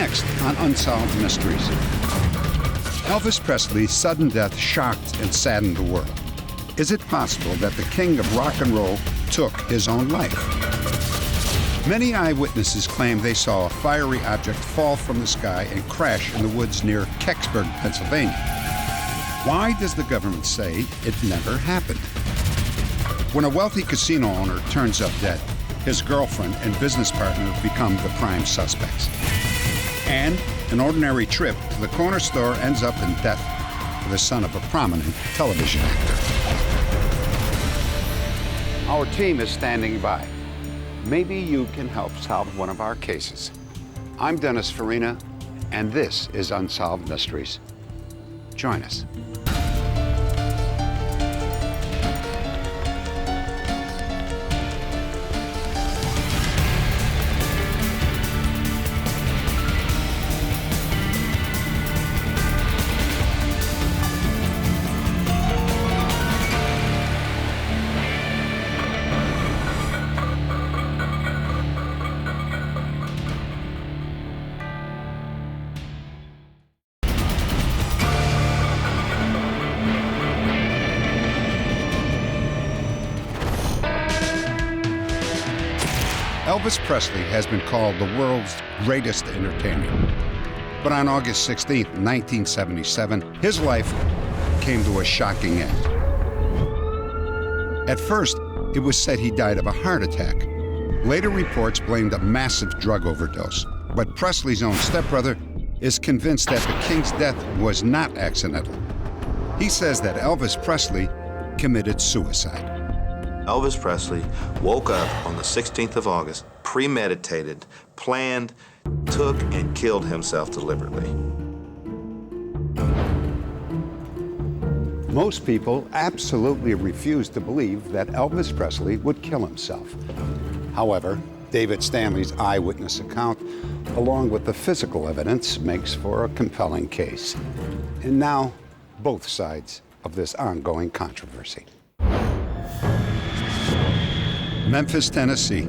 Next on Unsolved Mysteries. Elvis Presley's sudden death shocked and saddened the world. Is it possible that the king of rock and roll took his own life? Many eyewitnesses claim they saw a fiery object fall from the sky and crash in the woods near Kecksburg, Pennsylvania. Why does the government say it never happened? When a wealthy casino owner turns up dead, his girlfriend and business partner become the prime suspects. And an ordinary trip to the corner store ends up in death for the son of a prominent television actor. Our team is standing by. Maybe you can help solve one of our cases. I'm Dennis Farina, and this is Unsolved Mysteries. Join us. Elvis Presley has been called the world's greatest entertainer. But on August 16, 1977, his life came to a shocking end. At first, it was said he died of a heart attack. Later reports blamed a massive drug overdose. But Presley's own stepbrother is convinced that the king's death was not accidental. He says that Elvis Presley committed suicide. Elvis Presley woke up on the 16th of August, premeditated, planned, took and killed himself deliberately. Most people absolutely refuse to believe that Elvis Presley would kill himself. However, David Stanley's eyewitness account, along with the physical evidence, makes for a compelling case. And now, both sides of this ongoing controversy. Memphis, Tennessee.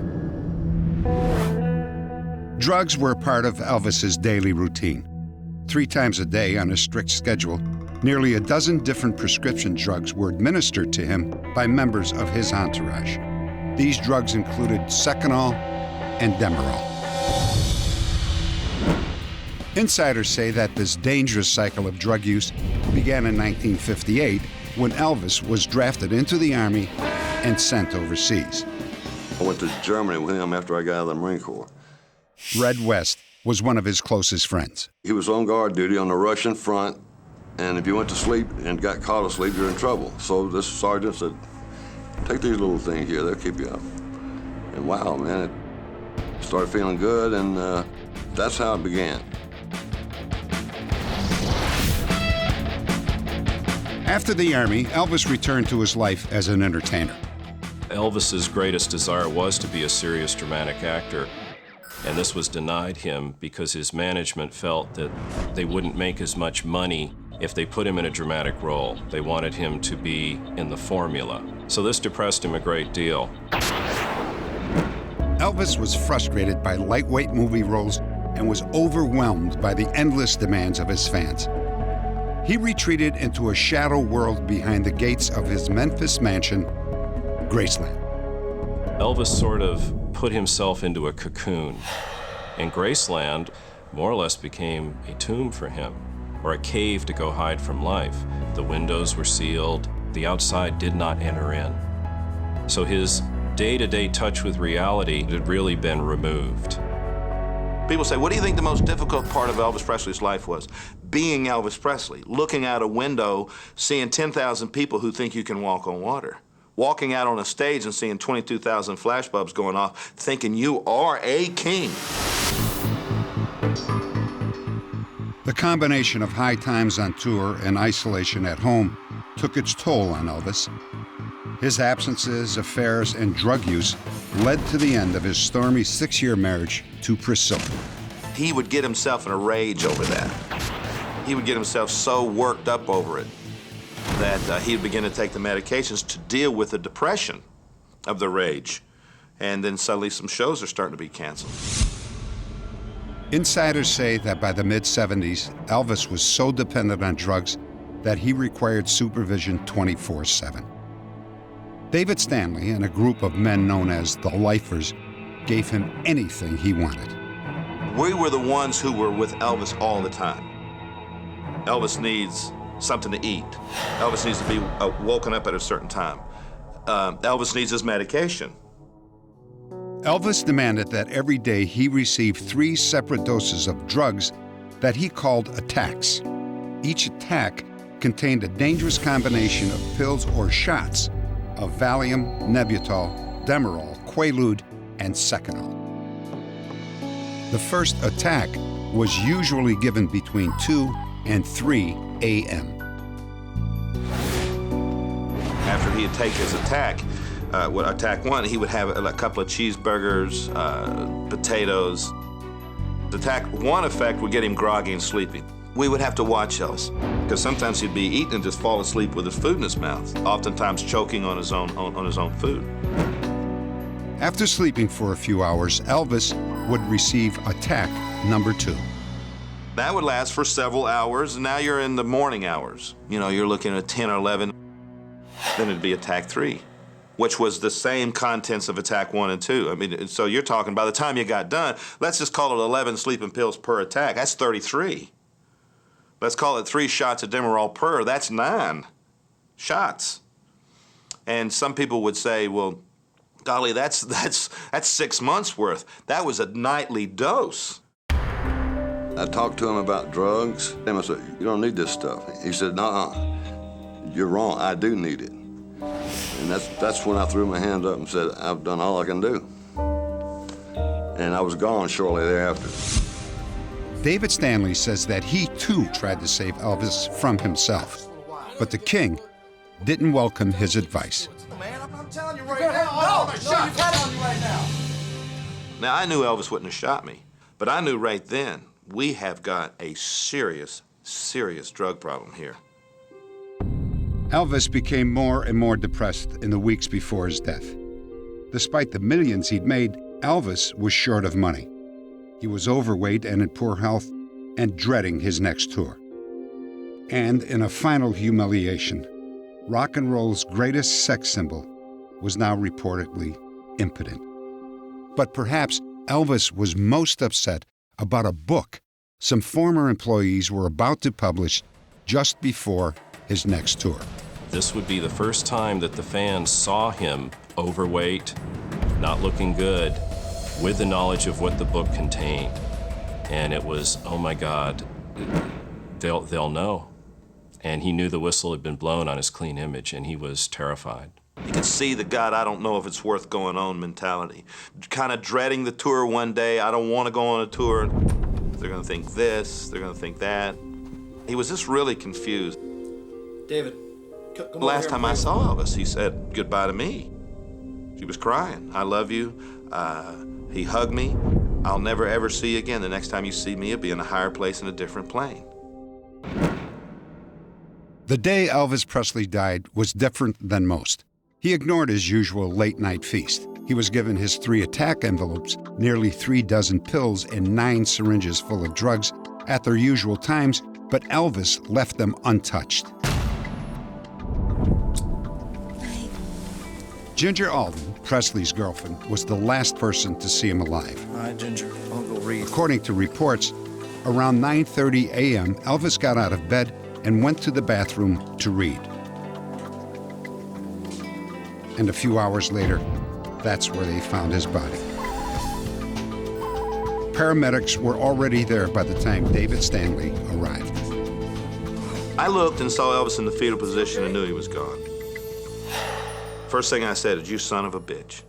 Drugs were a part of Elvis's daily routine. 3 times a day on a strict schedule, nearly a dozen different prescription drugs were administered to him by members of his entourage. These drugs included Seconal and Demerol. Insiders say that this dangerous cycle of drug use began in 1958 when Elvis was drafted into the Army and sent overseas. I went to Germany with him after I got out of the Marine Corps. Red West was one of his closest friends. He was on guard duty on the Russian front, and if you went to sleep and got caught asleep, you're in trouble. So this sergeant said, take these little things here, they'll keep you up. And wow, man, it started feeling good, and that's how it began. After the Army, Elvis returned to his life as an entertainer. Elvis's greatest desire was to be a serious dramatic actor, and this was denied him because his management felt that they wouldn't make as much money if they put him in a dramatic role. They wanted him to be in the formula. So this depressed him a great deal. Elvis was frustrated by lightweight movie roles and was overwhelmed by the endless demands of his fans. He retreated into a shadow world behind the gates of his Memphis mansion, Graceland. Elvis sort of put himself into a cocoon, and Graceland more or less became a tomb for him, or a cave to go hide from life. The windows were sealed, the outside did not enter in. So his day-to-day touch with reality had really been removed. People say, what do you think the most difficult part of Elvis Presley's life was? Being Elvis Presley, looking out a window, seeing 10,000 people who think you can walk on water. Walking out on a stage and seeing 22,000 flashbulbs going off, thinking you are a king. The combination of high times on tour and isolation at home took its toll on Elvis. His absences, affairs, and drug use led to the end of his stormy 6-year marriage to Priscilla. He would get himself in a rage over that. He would get himself so worked up over it that he'd begin to take the medications to deal with the depression of the rage. And then suddenly some shows are starting to be canceled. Insiders say that by the mid-70s, Elvis was so dependent on drugs that he required supervision 24/7. David Stanley and a group of men known as the Lifers gave him anything he wanted. We were the ones who were with Elvis all the time. Elvis needs something to eat. Elvis needs to be woken up at a certain time. Elvis needs his medication. Elvis demanded that every day he receive 3 separate doses of drugs that he called attacks. Each attack contained a dangerous combination of pills or shots of Valium, Nebutol, Demerol, Quaalude, and Seconal. The first attack was usually given between 2 and 3 a.m. After he'd take his attack, attack 1, he would have a couple of cheeseburgers, potatoes. The attack 1 effect would get him groggy and sleepy. We would have to watch Elvis, because sometimes he'd be eating and just fall asleep with his food in his mouth, oftentimes choking on his own food. After sleeping for a few hours, Elvis would receive attack number 2. That would last for several hours, and now you're in the morning hours. You know, you're looking at 10 or 11. Then it'd be attack 3, which was the same contents of attack 1 and 2. I mean, so you're talking, by the time you got done, let's just call it 11 sleeping pills per attack. That's 33. Let's call it 3 shots of Demerol per. That's 9 shots. And some people would say, well, golly, that's 6 months worth. That was a nightly dose. I talked to him about drugs, and I said, you don't need this stuff. He said, nuh-uh, you're wrong, I do need it. And that's when I threw my hands up and said, I've done all I can do. And I was gone shortly thereafter. David Stanley says that he too tried to save Elvis from himself, but the king didn't welcome his advice. Man, I'm telling you right now, I'm shot on you right now. Now, I knew Elvis wouldn't have shot me, but I knew right then we have got a serious, serious drug problem here. Elvis became more and more depressed in the weeks before his death. Despite the millions he'd made, Elvis was short of money. He was overweight and in poor health and dreading his next tour. And in a final humiliation, rock and roll's greatest sex symbol was now reportedly impotent. But perhaps Elvis was most upset about a book some former employees were about to publish just before his next tour. This would be the first time that the fans saw him overweight, not looking good, with the knowledge of what the book contained. And it was, oh my God, they'll know. And he knew the whistle had been blown on his clean image, and he was terrified. You can see the God, I don't know if it's worth going on mentality. Kind of dreading the tour one day, I don't want to go on a tour. They're gonna think this, they're gonna think that. He was just really confused. David, The last time I saw Elvis, he said goodbye to me. She was crying. I love you. He hugged me. I'll never ever see you again. The next time you see me, it'll be in a higher place in a different plane. The day Elvis Presley died was different than most. He ignored his usual late-night feast. He was given his 3 attack envelopes, nearly 3 dozen pills, and 9 syringes full of drugs at their usual times, but Elvis left them untouched. Ginger Alden, Presley's girlfriend, was the last person to see him alive. All right, Ginger, I'll go read. According to reports, around 9:30 a.m., Elvis got out of bed and went to the bathroom to read. And a few hours later, that's where they found his body. Paramedics were already there by the time David Stanley arrived. I looked and saw Elvis in the fetal position and knew he was gone. First thing I said is, you son of a bitch.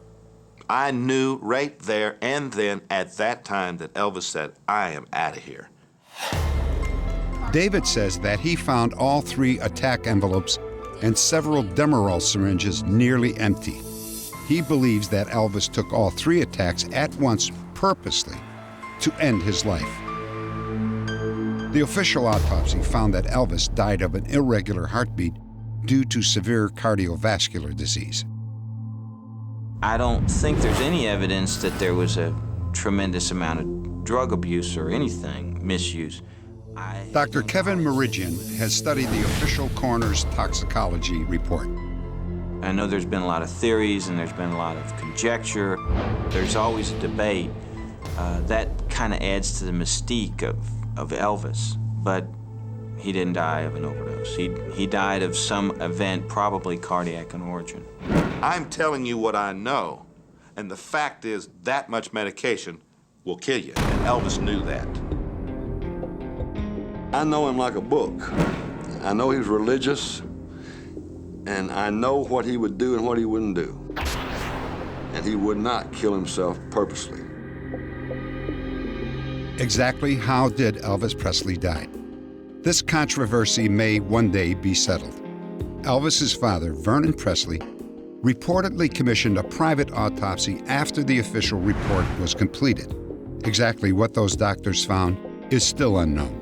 I knew right there and then at that time that Elvis said, I am out of here. David says that he found all 3 attack envelopes and several Demerol syringes nearly empty. He believes that Elvis took all 3 attacks at once purposely to end his life. The official autopsy found that Elvis died of an irregular heartbeat due to severe cardiovascular disease. I don't think there's any evidence that there was a tremendous amount of drug abuse or anything, misuse. Dr. Kevin Meridian has studied the official coroner's toxicology report. I know there's been a lot of theories and there's been a lot of conjecture. There's always a debate. That kind of adds to the mystique of Elvis, but he didn't die of an overdose. He died of some event, probably cardiac in origin. I'm telling you what I know, and the fact is that much medication will kill you, and Elvis knew that. I know him like a book. I know he's religious, and I know what he would do and what he wouldn't do. And he would not kill himself purposely. Exactly how did Elvis Presley die? This controversy may one day be settled. Elvis's father, Vernon Presley, reportedly commissioned a private autopsy after the official report was completed. Exactly what those doctors found is still unknown.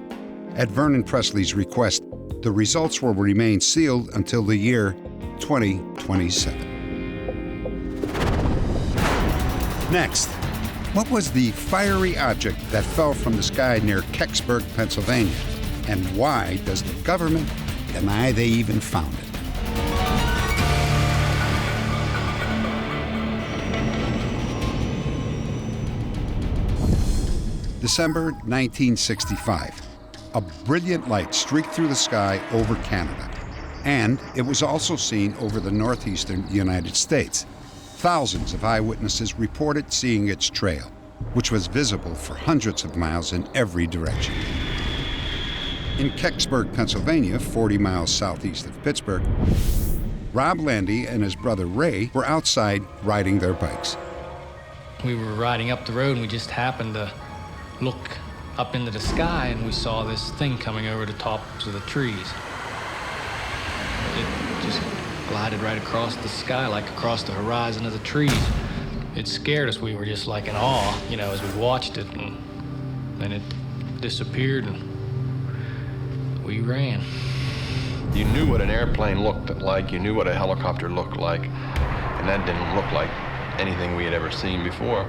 At Vernon Presley's request, the results will remain sealed until the year 2027. Next, what was the fiery object that fell from the sky near Kecksburg, Pennsylvania? And why does the government deny they even found it? December 1965. A brilliant light streaked through the sky over Canada. And it was also seen over the northeastern United States. Thousands of eyewitnesses reported seeing its trail, which was visible for hundreds of miles in every direction. In Kecksburg, Pennsylvania, 40 miles southeast of Pittsburgh, Rob Landy and his brother Ray were outside riding their bikes. We were riding up the road and we just happened to look up into the sky and we saw this thing coming over the tops of the trees. It just glided right across the sky, like across the horizon of the trees. It scared us. We were just like in awe, you know, as we watched it, and then it disappeared and we ran. You knew what an airplane looked like, you knew what a helicopter looked like, and that didn't look like anything we had ever seen before.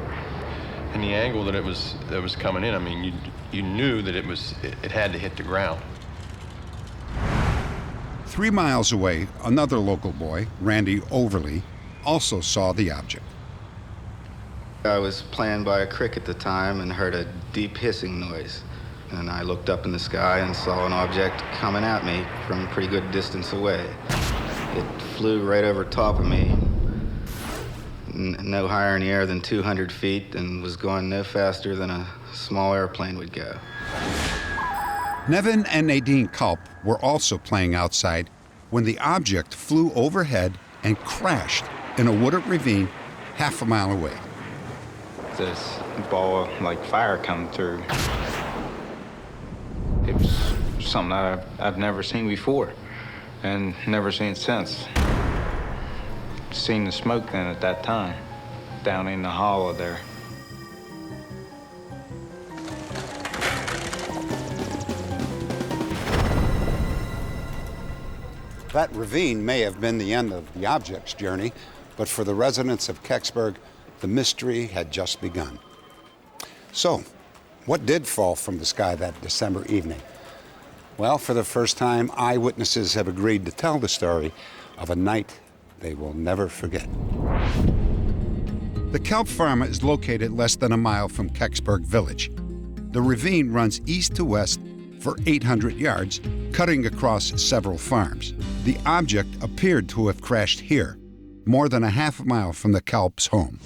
And the angle that it was coming in, I mean, you knew that it had to hit the ground. 3 miles away, another local boy, Randy Overly, also saw the object. I was playing by a creek at the time and heard a deep hissing noise. And I looked up in the sky and saw an object coming at me from a pretty good distance away. It flew right over top of me, no higher in the air than 200 feet, and was going no faster than a small airplane would go. Nevin and Nadine Culp were also playing outside when the object flew overhead and crashed in a wooded ravine half a mile away. This ball of like fire come through. It was something that I've never seen before and never seen since. Seen the smoke then at that time, down in the hollow there. That ravine may have been the end of the object's journey, but for the residents of Kecksburg, the mystery had just begun. So, what did fall from the sky that December evening? Well, for the first time, eyewitnesses have agreed to tell the story of a night they will never forget. The kelp farm is located less than a mile from Kecksburg Village. The ravine runs east to west for 800 yards, cutting across several farms. The object appeared to have crashed here, more than a half mile from the Kelp's home.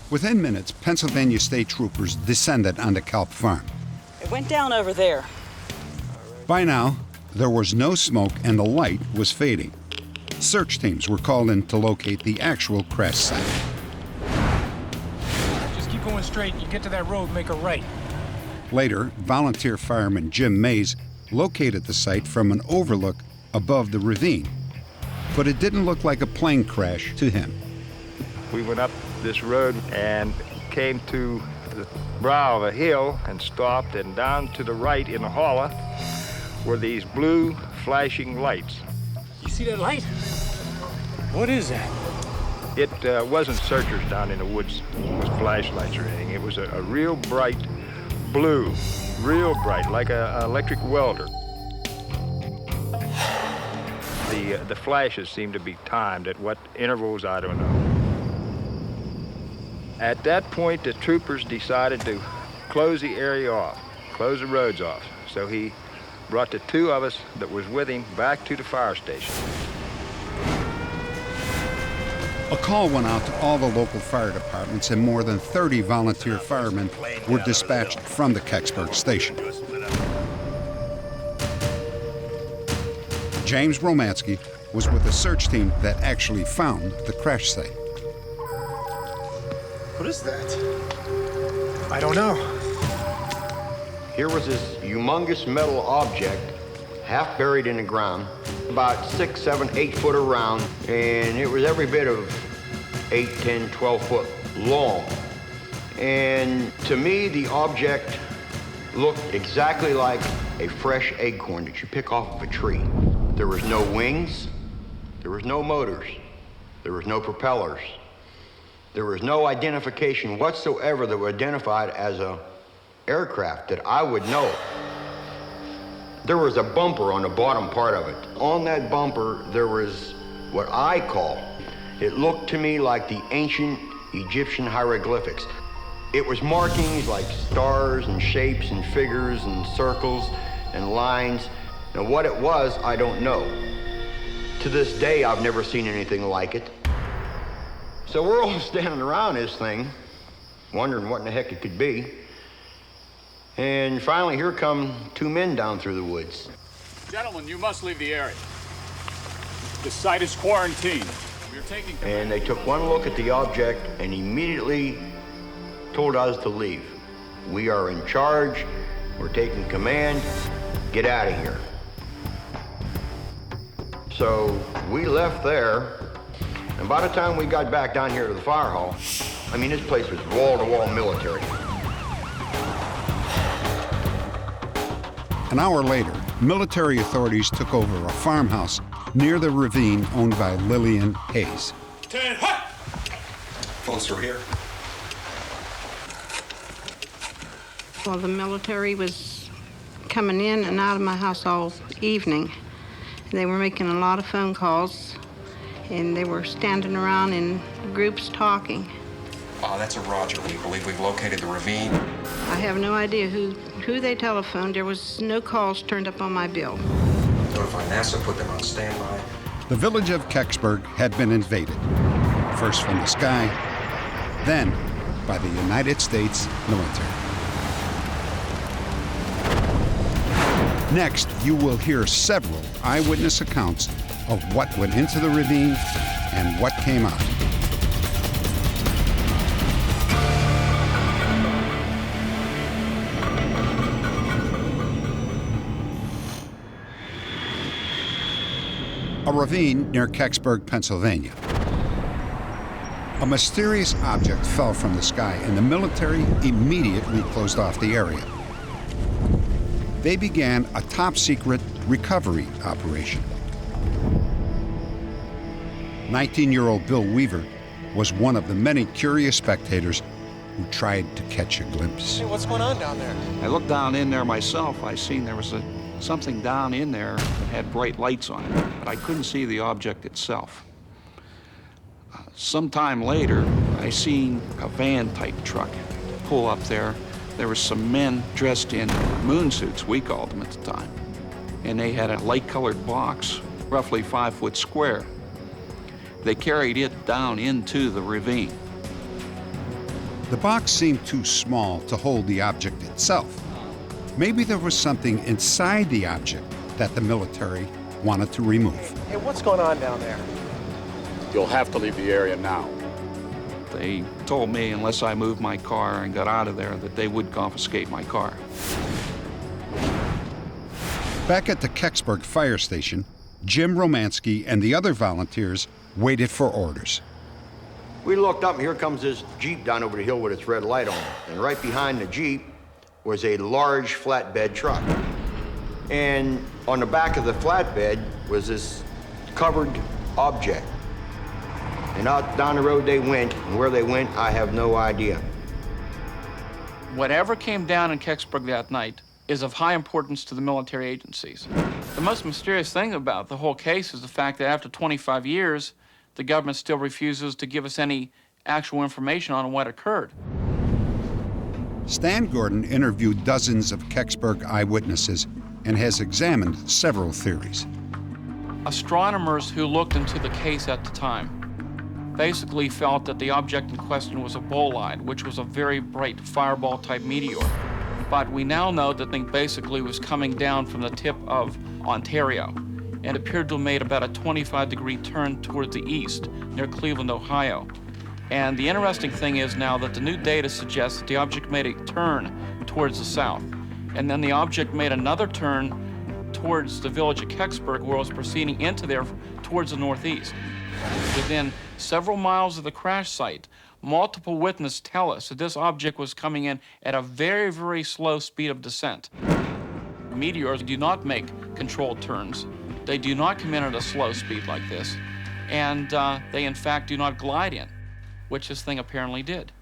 Within minutes, Pennsylvania state troopers descended on the Kelp farm. It went down over there. By now, there was no smoke and the light was fading. Search teams were called in to locate the actual crash site. Just keep going straight. You get to that road, make a right. Later, volunteer fireman Jim Mays located the site from an overlook above the ravine, but it didn't look like a plane crash to him. We went up this road and came to the brow of a hill and stopped, and down to the right in the hollow were these blue flashing lights. You see that light? What is that? It wasn't searchers down in the woods with flashlights or anything. It was a real bright blue, real bright, like an electric welder. The flashes seemed to be timed at what intervals, I don't know. At that point, the troopers decided to close the area off, close the roads off. So he brought the two of us that was with him back to the fire station. A call went out to all the local fire departments, and more than 30 volunteer firemen were dispatched from the Kecksburg station. James Romansky was with the search team that actually found the crash site. What is that? I don't know. Here was this humongous metal object, half buried in the ground, about 6, 7, 8 foot around, and it was every bit of 8, 10, 12 foot long. And to me, the object looked exactly like a fresh acorn that you pick off of a tree. There was no wings, there was no motors, there was no propellers. There was no identification whatsoever that was identified as an aircraft that I would know. There was a bumper on the bottom part of it. On that bumper, there was what I call, it looked to me like the ancient Egyptian hieroglyphics. It was markings like stars and shapes and figures and circles and lines. Now what it was, I don't know. To this day, I've never seen anything like it. So we're all standing around this thing, wondering what in the heck it could be. And finally, here come two men down through the woods. Gentlemen, you must leave the area. The site is quarantined. We're taking and they took one look at the object and immediately told us to leave. We are in charge. We're taking command. Get out of here. So we left there. And by the time we got back down here to the fire hall, I mean, this place was wall-to-wall military. An hour later, military authorities took over a farmhouse near the ravine owned by Lillian Hayes. 10, hut! Closer here. Well, the military was coming in and out of my house all evening. They were making a lot of phone calls, and they were standing around in groups talking. That's a Roger. We believe we've located the ravine. I have no idea who they telephoned. There was no calls turned up on my bill. Notify NASA, put them on standby. The village of Kecksburg had been invaded, first from the sky, then by the United States military. Next, you will hear several eyewitness accounts of what went into the ravine and what came out. A ravine near Kecksburg, Pennsylvania. A mysterious object fell from the sky, and the military immediately closed off the area. They began a top-secret recovery operation. 19-year-old Bill Weaver was one of the many curious spectators who tried to catch a glimpse. Hey, what's going on down there? I looked down in there myself. I seen there was something down in there that had bright lights on it, but I couldn't see the object itself. Sometime later, I seen a van-type truck pull up there. There were some men dressed in moon suits, we called them at the time, and they had a light-colored box, roughly 5 foot square. They carried it down into the ravine. The box seemed too small to hold the object itself. Maybe there was something inside the object that the military wanted to remove. Hey, what's going on down there? You'll have to leave the area now. They told me unless I moved my car and got out of there that they would confiscate my car. Back at the Kecksburg fire station, Jim Romansky and the other volunteers waited for orders. We looked up and here comes this Jeep down over the hill with its red light on. And right behind the Jeep was a large flatbed truck. And on the back of the flatbed was this covered object. and out down the road they went, and where they went, I have no idea. Whatever came down in Kecksburg that night is of high importance to the military agencies. The most mysterious thing about the whole case is the fact that after 25 years, the government still refuses to give us any actual information on what occurred. Stan Gordon interviewed dozens of Kecksburg eyewitnesses and has examined several theories. Astronomers who looked into the case at the time basically felt that the object in question was a bolide, which was a very bright fireball-type meteor. But we now know that the thing basically was coming down from the tip of Ontario and appeared to have made about a 25-degree turn towards the east near Cleveland, Ohio. And the interesting thing is now that the new data suggests that the object made a turn towards the south. And then the object made another turn towards the village of Kecksburg, where it was proceeding into there towards the northeast. Within several miles of the crash site, multiple witnesses tell us that this object was coming in at a very, very slow speed of descent. Meteors do not make controlled turns. They do not come in at a slow speed like this. And they, in fact, do not glide in, which this thing apparently did.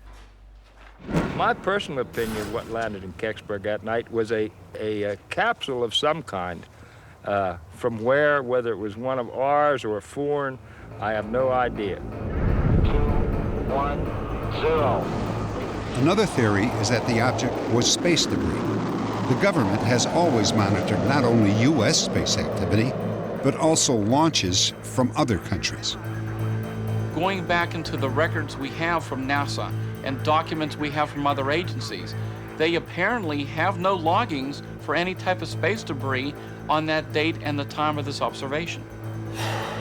My personal opinion, what landed in Kecksburg that night was a capsule of some kind. From whether it was one of ours or a foreign, I have no idea. 2, 1, 0. Another theory is that the object was space debris. The government has always monitored not only U.S. space activity, but also launches from other countries. Going back into the records we have from NASA and documents we have from other agencies, they apparently have no loggings for any type of space debris on that date and the time of this observation.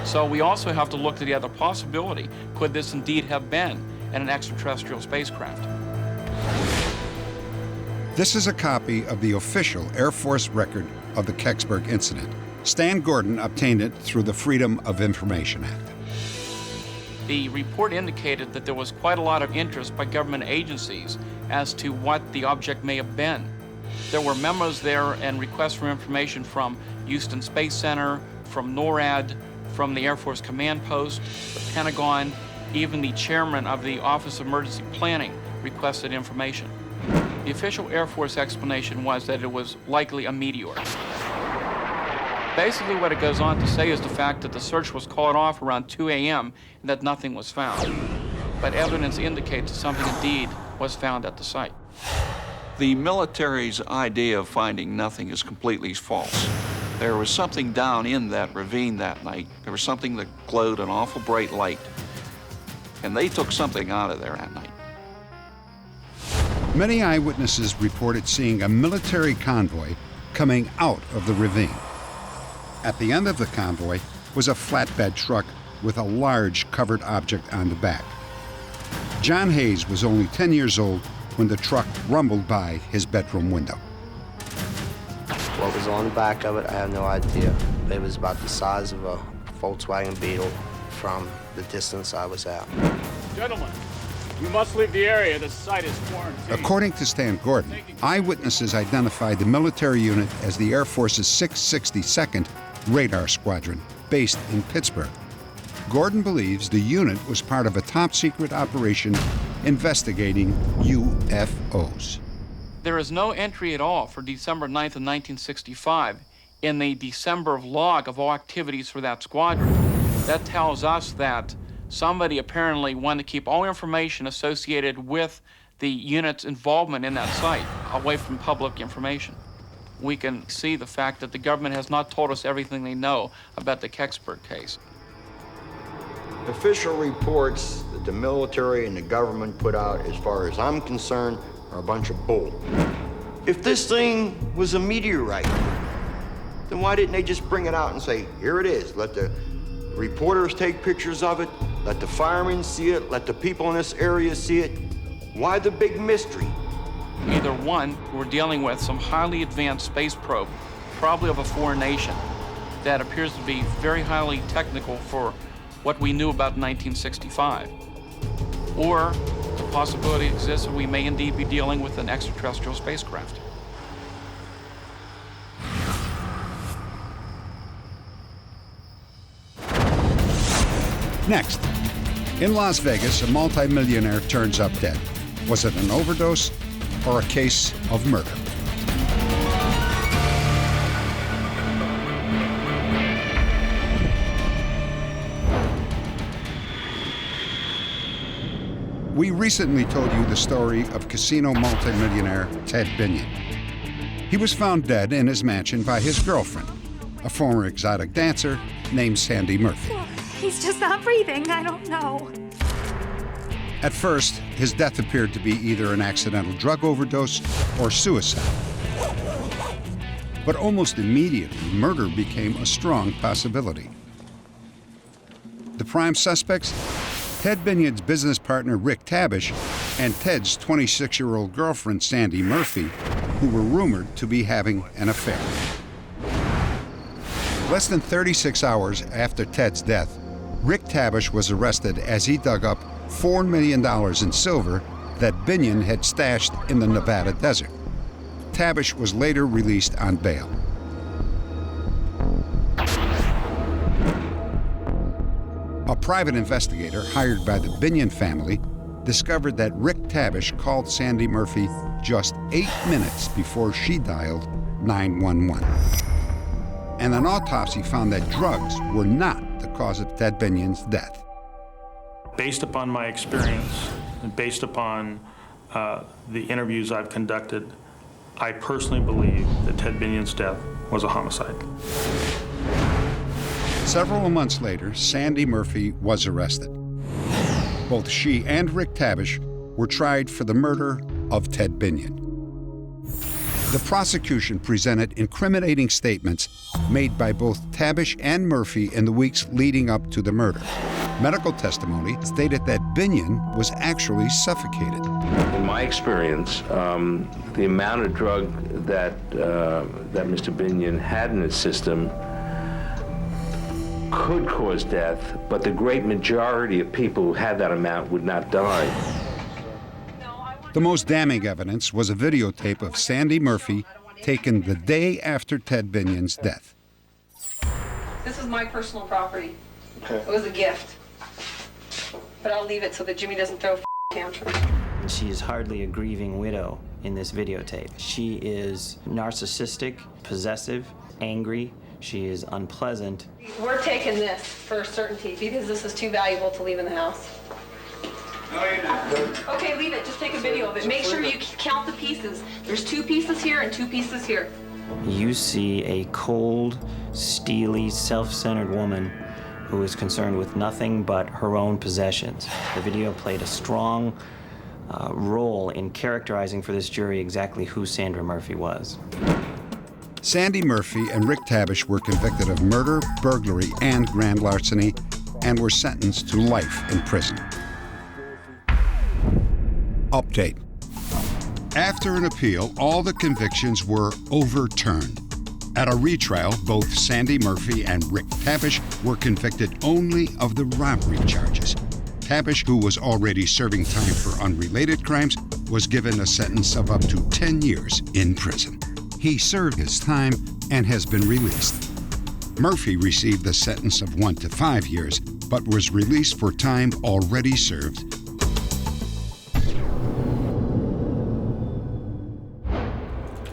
So we also have to look to the other possibility. Could this indeed have been an extraterrestrial spacecraft? This is a copy of the official Air Force record of the Kecksburg incident. Stan Gordon obtained it through the Freedom of Information Act. The report indicated that there was quite a lot of interest by government agencies as to what the object may have been. There were memos there and requests for information from Houston Space Center, from NORAD, from the Air Force Command Post, the Pentagon, even the chairman of the Office of Emergency Planning requested information. The official Air Force explanation was that it was likely a meteor. Basically what it goes on to say is the fact that the search was called off around 2 a.m. and that nothing was found. But evidence indicates that something indeed was found at the site. The military's idea of finding nothing is completely false. There was something down in that ravine that night. There was something that glowed an awful bright light. And they took something out of there that night. Many eyewitnesses reported seeing a military convoy coming out of the ravine. At the end of the convoy was a flatbed truck with a large covered object on the back. John Hayes was only 10 years old when the truck rumbled by his bedroom window. What was on the back of it, I have no idea. It was about the size of a Volkswagen Beetle from the distance I was at. Gentlemen, you must leave the area. The site is quarantined. According to Stan Gordon, eyewitnesses identified the military unit as the Air Force's 662nd Radar Squadron, based in Pittsburgh. Gordon believes the unit was part of a top-secret operation investigating UFOs. There is no entry at all for December 9th of 1965 in the December log of all activities for that squadron. That tells us that somebody apparently wanted to keep all information associated with the unit's involvement in that site away from public information. We can see the fact that the government has not told us everything they know about the Kecksburg case. Official reports that the military and the government put out, as far as I'm concerned, are a bunch of bull. If this thing was a meteorite, then why didn't they just bring it out and say, here it is? Let the reporters take pictures of it, let the firemen see it, let the people in this area see it. Why the big mystery? Either one, we're dealing with some highly advanced space probe, probably of a foreign nation, that appears to be very highly technical for what we knew about 1965. Or the possibility exists that we may indeed be dealing with an extraterrestrial spacecraft. Next, In Las Vegas, a multimillionaire turns up dead. Was it an overdose or a case of murder? We recently told you the story of casino multimillionaire Ted Binion. He was found dead in his mansion by his girlfriend, a former exotic dancer named Sandy Murphy. He's just not breathing. I don't know. At first, his death appeared to be either an accidental drug overdose or suicide. But almost immediately, murder became a strong possibility. The prime suspects? Ted Binion's business partner, Rick Tabish, and Ted's 26-year-old girlfriend, Sandy Murphy, who were rumored to be having an affair. Less than 36 hours after Ted's death, Rick Tabish was arrested as he dug up $4 million in silver that Binion had stashed in the Nevada desert. Tabish was later released on bail. A private investigator hired by the Binion family discovered that Rick Tabish called Sandy Murphy just 8 minutes before she dialed 911. And an autopsy found that drugs were not the cause of Ted Binion's death. Based upon my experience and based upon the interviews I've conducted, I personally believe that Ted Binion's death was a homicide. Several months later, Sandy Murphy was arrested. Both she and Rick Tabish were tried for the murder of Ted Binion. The prosecution presented incriminating statements made by both Tabish and Murphy in the weeks leading up to the murder. Medical testimony stated that Binion was actually suffocated. In my experience, the amount of drug that Mr. Binion had in his system could cause death, but the great majority of people who had that amount would not die. The most damning evidence was a videotape of Sandy Murphy taken the day after Ted Binion's death. This is my personal property. Okay. It was a gift. But I'll leave it so that Jimmy doesn't throw a tantrum. She is hardly a grieving widow in this videotape. She is narcissistic, possessive, angry. She is unpleasant. We're taking this for certainty because this is too valuable to leave in the house. No, you're not. Okay, leave it. Just take a video of it. Make sure you count the pieces. There's 2 pieces here and 2 pieces here. You see a cold, steely, self-centered woman who is concerned with nothing but her own possessions. The video played a strong role in characterizing for this jury exactly who Sandra Murphy was. Sandy Murphy and Rick Tabish were convicted of murder, burglary, and grand larceny, and were sentenced to life in prison. Update. After an appeal, all the convictions were overturned. At a retrial, both Sandy Murphy and Rick Tabish were convicted only of the robbery charges. Tabish, who was already serving time for unrelated crimes, was given a sentence of up to 10 years in prison. He served his time and has been released. Murphy received a sentence of 1 to 5 years, but was released for time already served.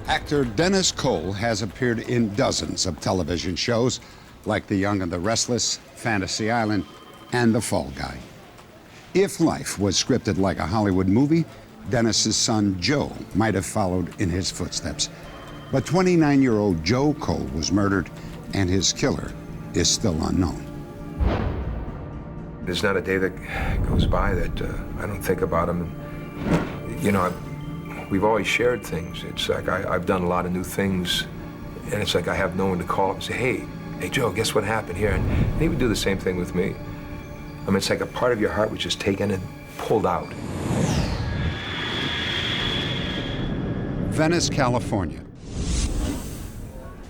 Actor Dennis Cole has appeared in dozens of television shows like The Young and the Restless, Fantasy Island, and The Fall Guy. If life was scripted like a Hollywood movie, Dennis's son Joe might have followed in his footsteps. But 29-year-old Joe Cole was murdered, and his killer is still unknown. There's not a day that goes by that I don't think about him. You know, we've always shared things. It's like I've done a lot of new things, and it's like I have no one to call up and say, hey, Joe, guess what happened here? And he would do the same thing with me. I mean, it's like a part of your heart was just taken and pulled out. Venice, California.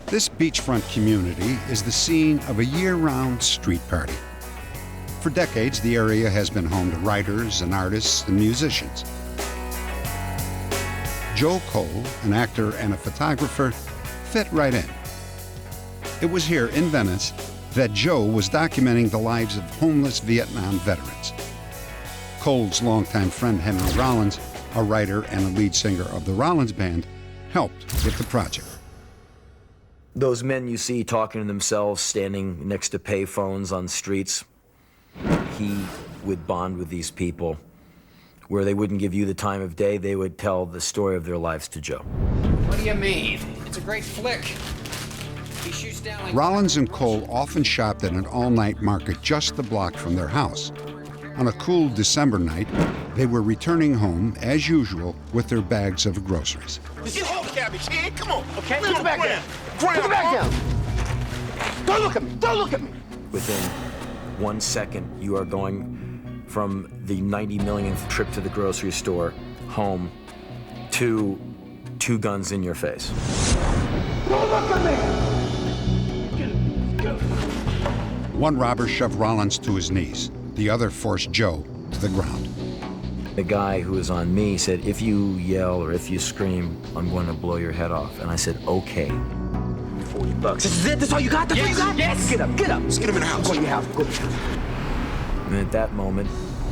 This beachfront community is the scene of a year-round street party. For decades, the area has been home to writers and artists and musicians. Joe Cole, an actor and a photographer, fit right in. It was here in Venice that Joe was documenting the lives of homeless Vietnam veterans. Cole's longtime friend Henry Rollins, a writer and a lead singer of the Rollins Band, helped with the project. Those men you see talking to themselves, standing next to payphones on streets, he would bond with these people where they wouldn't give you the time of day, they would tell the story of their lives to Joe. What do you mean? It's a great flick. He shoots down like... Rollins and Cole often shopped at an all-night market just a block from their house. On a cool December night, they were returning home, as usual, with their bags of groceries. Get hold of me, kid. Come on. Okay, Put it back down. Put it back down. Don't look at me. Don't look at me. Within 1 second, you are going from the 90 millionth trip to the grocery store, home, to 2 guns in your face. Don't look at me. One robber shoved Rollins to his knees. The other forced Joe to the ground. The guy who was on me said, if you yell or if you scream, I'm going to blow your head off. And I said, okay. $40. This is it? This all you got? That's all you got? Yes. Get up, get up. Let's get him in the house. Go to your house. Go to your house. And at that moment,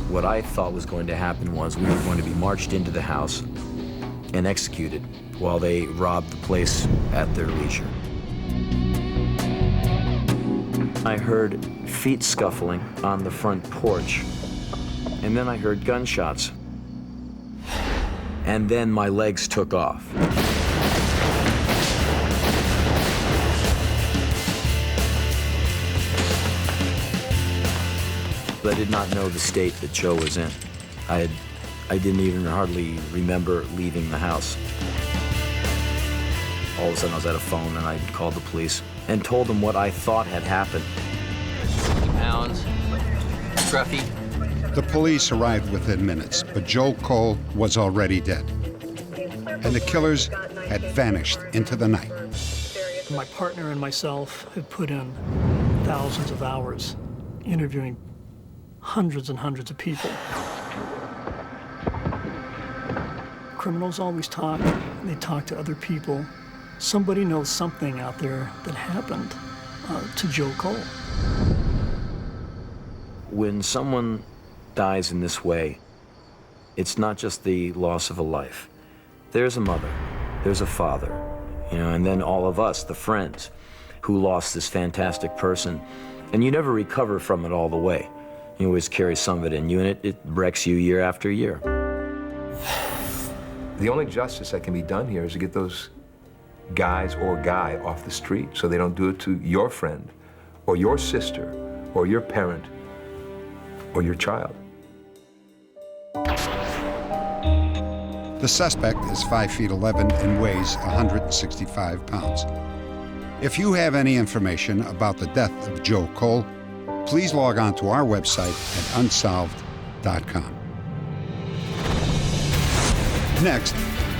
what I thought was going to happen was we were going to be marched into the house and executed while they robbed the place at their leisure. I heard feet scuffling on the front porch, and then I heard gunshots. And then my legs took off. I did not know the state that Joe was in. I didn't even hardly remember leaving the house. All of a sudden I was at a phone and I called the police and told them what I thought had happened. 60 pounds, scruffy. The police arrived within minutes, but Joe Cole was already dead. And the killers had vanished into the night. My partner and myself had put in thousands of hours interviewing hundreds and hundreds of people. Criminals always talk. They talk to other people. Somebody knows something out there that happened to Joe Cole. When someone dies in this way, it's not just the loss of a life. There's a mother, there's a father, you know, and then all of us, the friends, who lost this fantastic person. And you never recover from it all the way. You always carry some of it in you, and it wrecks you year after year. The only justice that can be done here is to get those guys or guy off the street so they don't do it to your friend or your sister or your parent or your child. The suspect is 5'11" and weighs 165 pounds. If you have any information about the death of Joe Cole, please log on to our website at unsolved.com. Next,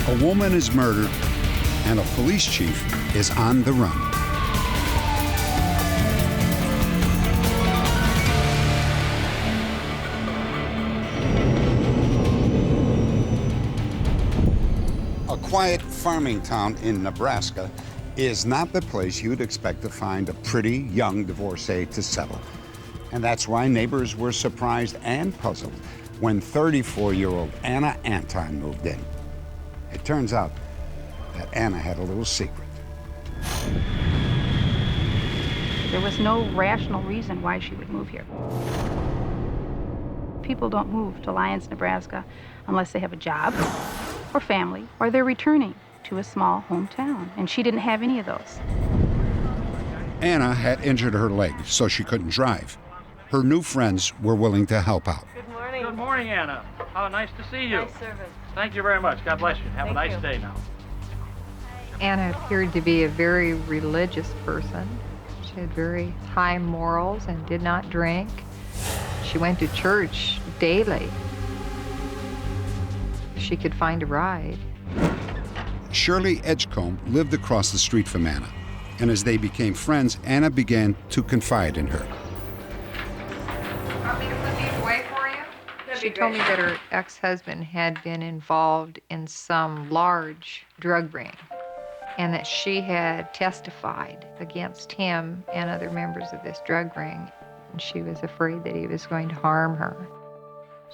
a woman is murdered and a police chief is on the run. A quiet farming town in Nebraska is not the place you'd expect to find a pretty young divorcee to settle. And that's why neighbors were surprised and puzzled when 34-year-old Anna Anton moved in. It turns out that Anna had a little secret. There was no rational reason why she would move here. People don't move to Lyons, Nebraska unless they have a job or family, or they're returning to a small hometown, and she didn't have any of those. Anna had injured her leg, so she couldn't drive. Her new friends were willing to help out. Good morning. Good morning, Anna. Oh, nice to see you. Nice service. Thank you very much. God bless you. Have a nice day now. Anna appeared to be a very religious person. She had very high morals and did not drink. She went to church daily. She could find a ride. Shirley Edgecombe lived across the street from Anna, and as they became friends, Anna began to confide in her. Want me to put these away for you? She told me that her ex-husband had been involved in some large drug ring, and that she had testified against him and other members of this drug ring, and she was afraid that he was going to harm her.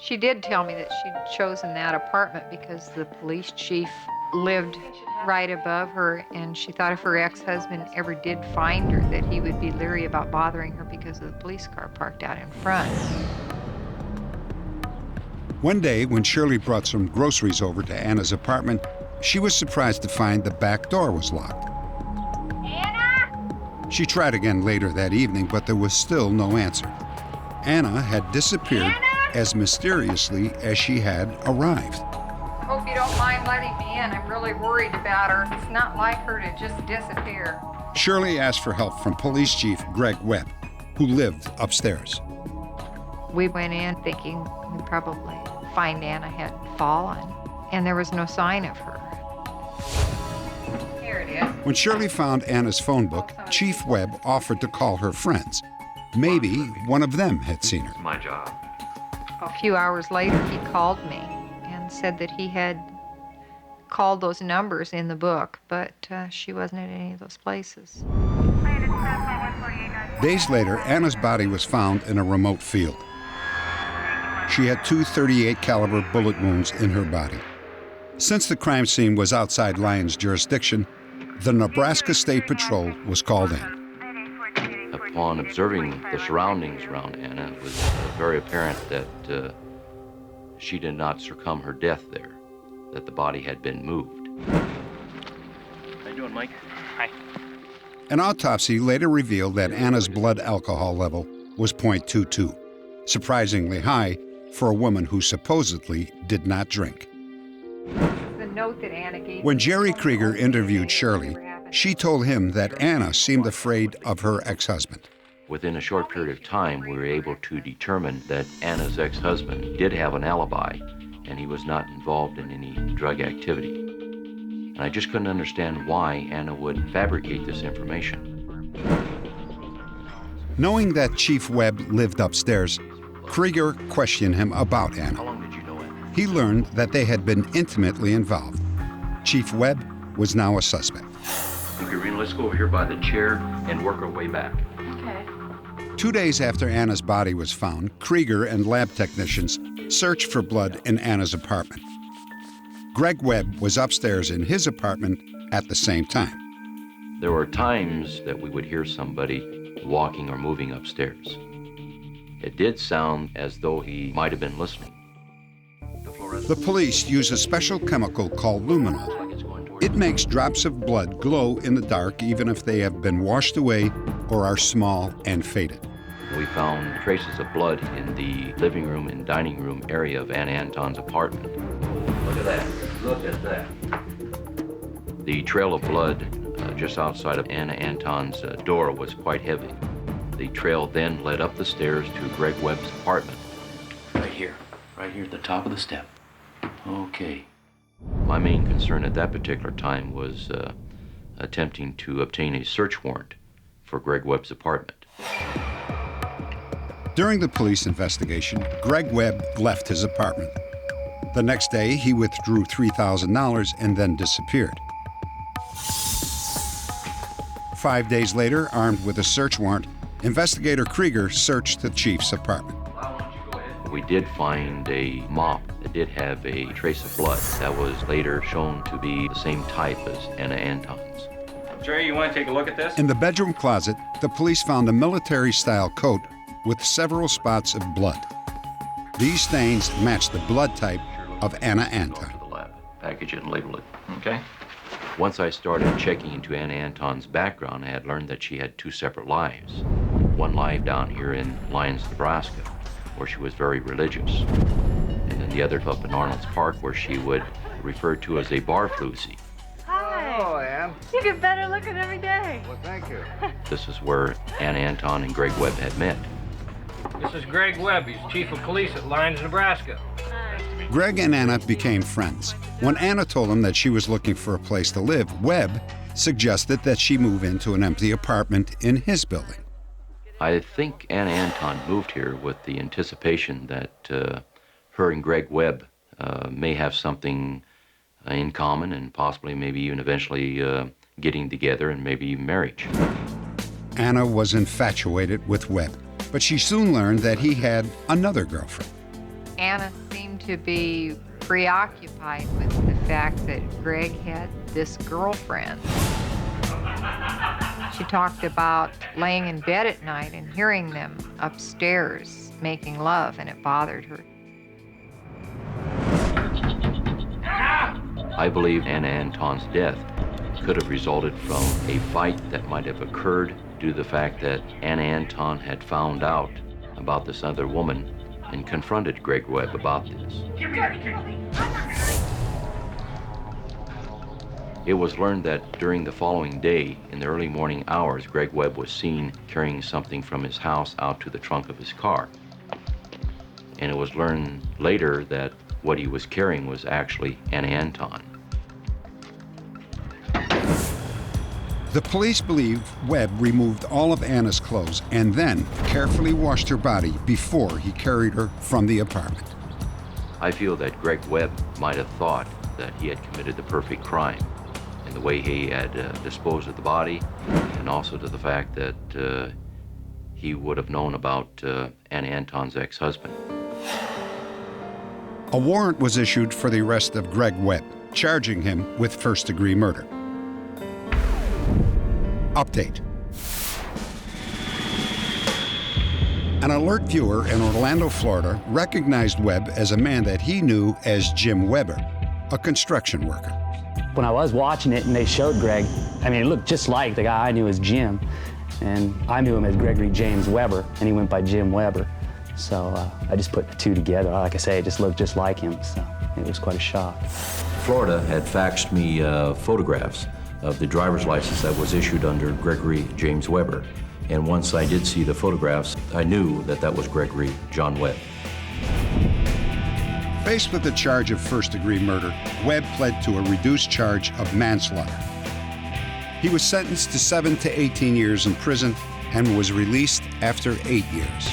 She did tell me that she'd chosen that apartment because the police chief lived right above her, and she thought if her ex-husband ever did find her, that he would be leery about bothering her because of the police car parked out in front. One day, when Shirley brought some groceries over to Anna's apartment, she was surprised to find the back door was locked. Anna? She tried again later that evening, but there was still no answer. Anna had disappeared as mysteriously as she had arrived. Hope you don't mind letting me in. I'm really worried about her. It's not like her to just disappear. Shirley asked for help from Police Chief Greg Webb, who lived upstairs. We went in thinking we'd probably find Anna had fallen, and there was no sign of her. Here it is. When Shirley found Anna's phone book, Chief Webb offered to call her friends. Maybe one of them had seen her. My job. A few hours later, he called me and said that he had called those numbers in the book, but she wasn't at any of those places. Days later, Anna's body was found in a remote field. She had 2 .38 caliber bullet wounds in her body. Since the crime scene was outside Lyons' jurisdiction, the Nebraska State Patrol was called in. Upon observing the surroundings around Anna, it was very apparent that she did not succumb her death there, that the body had been moved. How you doing, Mike? Hi. An autopsy later revealed that Anna's blood alcohol level was .22, surprisingly high for a woman who supposedly did not drink. The note that Anna gave When Jerry Krieger interviewed Shirley, she told him that Anna seemed afraid of her ex-husband. Within a short period of time, we were able to determine that Anna's ex-husband did have an alibi, and he was not involved in any drug activity. And I just couldn't understand why Anna would fabricate this information. Knowing that Chief Webb lived upstairs, Krieger questioned him about Anna. How long did you know Anna? He learned that they had been intimately involved. Chief Webb was now a suspect. Okay, Rena, let's go over here by the chair and work our way back. Okay. 2 days after Anna's body was found, Krieger and lab technicians searched for blood in Anna's apartment. Greg Webb was upstairs in his apartment at the same time. There were times that we would hear somebody walking or moving upstairs. It did sound as though he might have been listening. The police use a special chemical called luminol. It makes drops of blood glow in the dark even if they have been washed away or are small and faded. We found traces of blood in the living room and dining room area of Anna Anton's apartment. Look at that. Look at that. The trail of blood just outside of Anna Anton's door was quite heavy. The trail then led up the stairs to Greg Webb's apartment. Right here at the top of the step. Okay. My main concern at that particular time was attempting to obtain a search warrant for Greg Webb's apartment. During the police investigation, Greg Webb left his apartment. The next day, he withdrew $3,000 and then disappeared. 5 days later, armed with a search warrant, investigator Krieger searched the chief's apartment. We did find a mop that did have a trace of blood that was later shown to be the same type as Anna Anton's. Jerry, you want to take a look at this? In the bedroom closet, the police found a military-style coat with several spots of blood. These stains matched the blood type of Anna Anton. Package it and label it, okay? Once I started checking into Anna Anton's background, I had learned that she had 2 separate lives. One life down here in Lyons, Nebraska, where she was very religious. And then the other up in Arnold's Park, where she would refer to as a bar floozy. Hi. Oh, Ann. You get better looking every day. Well, thank you. This is where Anna Anton and Greg Webb had met. This is Greg Webb. He's chief of police at Lyons, Nebraska. Greg and Anna became friends. When Anna told him that she was looking for a place to live, Webb suggested that she move into an empty apartment in his building. I think Anna Anton moved here with the anticipation that her and Greg Webb may have something in common and possibly maybe even eventually getting together and maybe marriage. Anna was infatuated with Webb, but she soon learned that he had another girlfriend. Anna seemed to be preoccupied with the fact that Greg had this girlfriend. She talked about laying in bed at night and hearing them upstairs making love, and it bothered her. I believe Anna Anton's death could have resulted from a fight that might have occurred due to the fact that Anna Anton had found out about this other woman and confronted Greg Webb about this. It was learned that during the following day, in the early morning hours, Greg Webb was seen carrying something from his house out to the trunk of his car. And it was learned later that what he was carrying was actually Anna Anton. The police believe Webb removed all of Anna's clothes and then carefully washed her body before he carried her from the apartment. I feel that Greg Webb might have thought that he had committed the perfect crime in the way he had disposed of the body, and also to the fact that he would have known about Anna Anton's ex-husband. A warrant was issued for the arrest of Greg Webb, charging him with first-degree murder. Update. An alert viewer in Orlando, Florida, recognized Webb as a man that he knew as Jim Weber, a construction worker. When I was watching it and they showed Greg, I mean, it looked just like the guy I knew as Jim, and I knew him as Gregory James Weber, and he went by Jim Weber. So I just put the two together. Like I say, it just looked just like him, so it was quite a shock. Florida had faxed me photographs of the driver's license that was issued under Gregory James Weber. And once I did see the photographs, I knew that that was Gregory John Webb. Faced with the charge of first-degree murder, Webb pled to a reduced charge of manslaughter. He was sentenced to 7 to 18 years in prison and was released after 8 years.